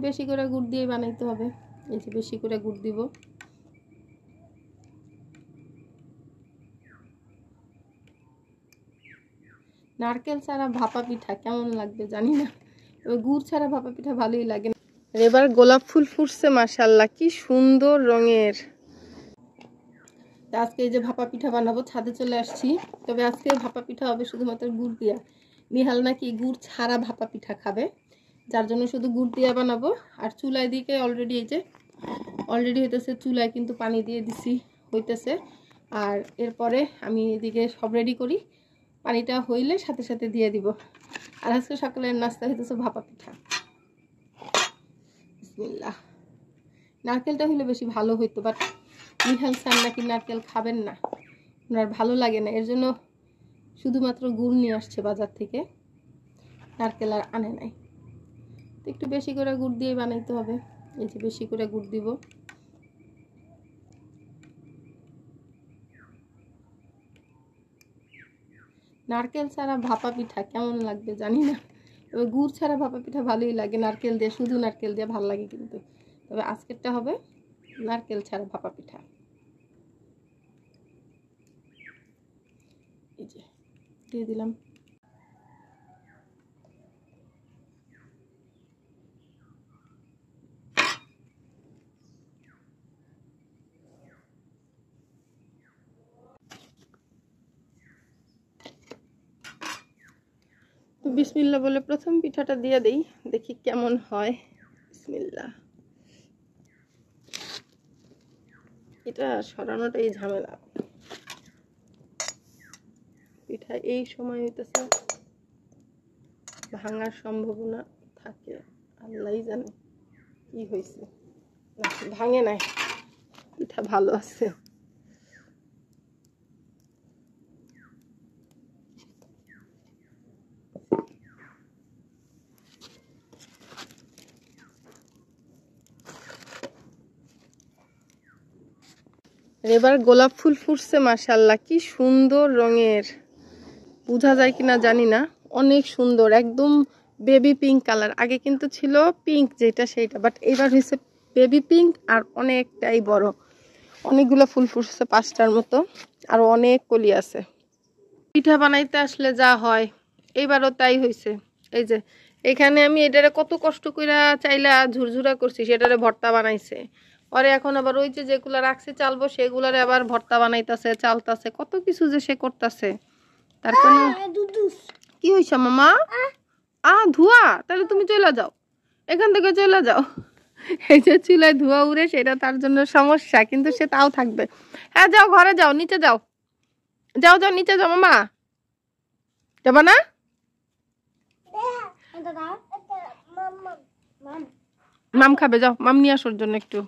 বেশি করে গুড় দিয়ে বানাইতে হবে। এই যে বেশি করে গুড় দিব। নারকেল ছাড়া ভাপা পিঠা কেমন লাগবে জানি না, তবে গুড় ছাড়া ভাপা পিঠা ভালোই লাগে। এবার গোলাপ ফুল ফুটছে মাশাআল্লাহ, কি সুন্দর রঙের। আজকে এই যে ভাপা পিঠা বানাবো, ছাদে চলে আসছি। তবে আজকে ভাপা পিঠা হবে শুধুমাত্র গুড় দিয়া। নিহাল নাকি গুড় ছাড়া ভাপা পিঠা খাবে, যার জন্য শুধু গুড় দিয়া বানাবো। আর চুলায় দিকে অলরেডি এই যে অলরেডি হইতেছে, চুলায় কিন্তু পানি দিয়ে দিছি, হইতেছে। আর এরপরে আমি এদিকে সব রেডি করি, পানিটা হইলে সাথে সাথে দিয়ে দিব। আর আজকে সকালের নাস্তা হইতেছে ভাপা পিঠা। বিসমিল্লাহ। নারকেলটা হইলে বেশি ভালো হইতো, বাট নিহাল স্যার নাকি নারকেল খাবেন না, ওনার ভালো লাগে না, এর জন্য শুধুমাত্র গুড় নিয়ে আসছে বাজার থেকে, নারকেল আর আনে নাই। তো একটু বেশি করে গুড় দিয়ে বানাইতে হবে। এই যে বেশি করে গুড় দিব। নারকেল ছাড়া ভাপা পিঠা কেমন লাগবে জানি না, তবে গুড় ছাড়া ভাপা পিঠা ভালোই লাগে। নারকেল দিয়ে, শুধু নারকেল দিয়ে ভালো লাগে কিন্তু। তবে আজকেরটা হবে নারকেল ছাড়া ভাপা পিঠা। এই যে দিয়ে দিলাম। তো বিসমিল্লাহ বলে প্রথম পিঠাটা দিয়ে দেই, দেখি কেমন হয়। বিসমিল্লাহ। এটা সরানোটাই ঝামেলা, পিঠা এই সময় হইতেছে ভাঙার সম্ভাবনা থাকে, আল্লাহই জানে কি হয়েছে। না, ভাঙে নাই, পিঠা ভালো আছে। এবার গোলাপ ফুল ফুটছে মাশাআল্লাহ, কি সুন্দর রঙের। বোঝা যায় কিনা জানি না, অনেক সুন্দর, একদম বেবি পিঙ্ক কালার। আগে কিন্তু ছিল পিঙ্ক যেটা সেইটা, বাট এবার হয়েছে বেবি পিঙ্ক, আর অনেকটাই বড়। অনেকগুলো ফুল ফুটছে, 5টার মতো, আর অনেক কলি আছে। পিঠা বানাইতে আসলে যা হয়, এইবারও তাই হয়েছে। এই যে এখানে আমি এটারে কত কষ্ট করে চাইলা ঝুরঝুরা করছি, সেটারে ভর্তা বানাইছে। পরে এখন আবার ওই যে যেগুলা রাখছি চালবো, সেগুলারে আবার ভর্তা বানাইতেছে, চালতাছে, কত কিছু যে সে করতেছে। তার কোনো কি হয়েছে মামা? ধোয়া, তাহলে তুমি চলে যাও, এখান থেকে চলে যাও। এই যে চুলায় ধোয়া উড়ে, সেটা তার জন্য সমস্যা, কিন্তু সে তাও থাকবে। হ্যাঁ যাও, ঘরে যাও, নিচে যাও, যাও যাও নিচে যাও। মামা যাবা না? মাম খাবে, যাও, মাম নিয়ে আসার জন্য একটু।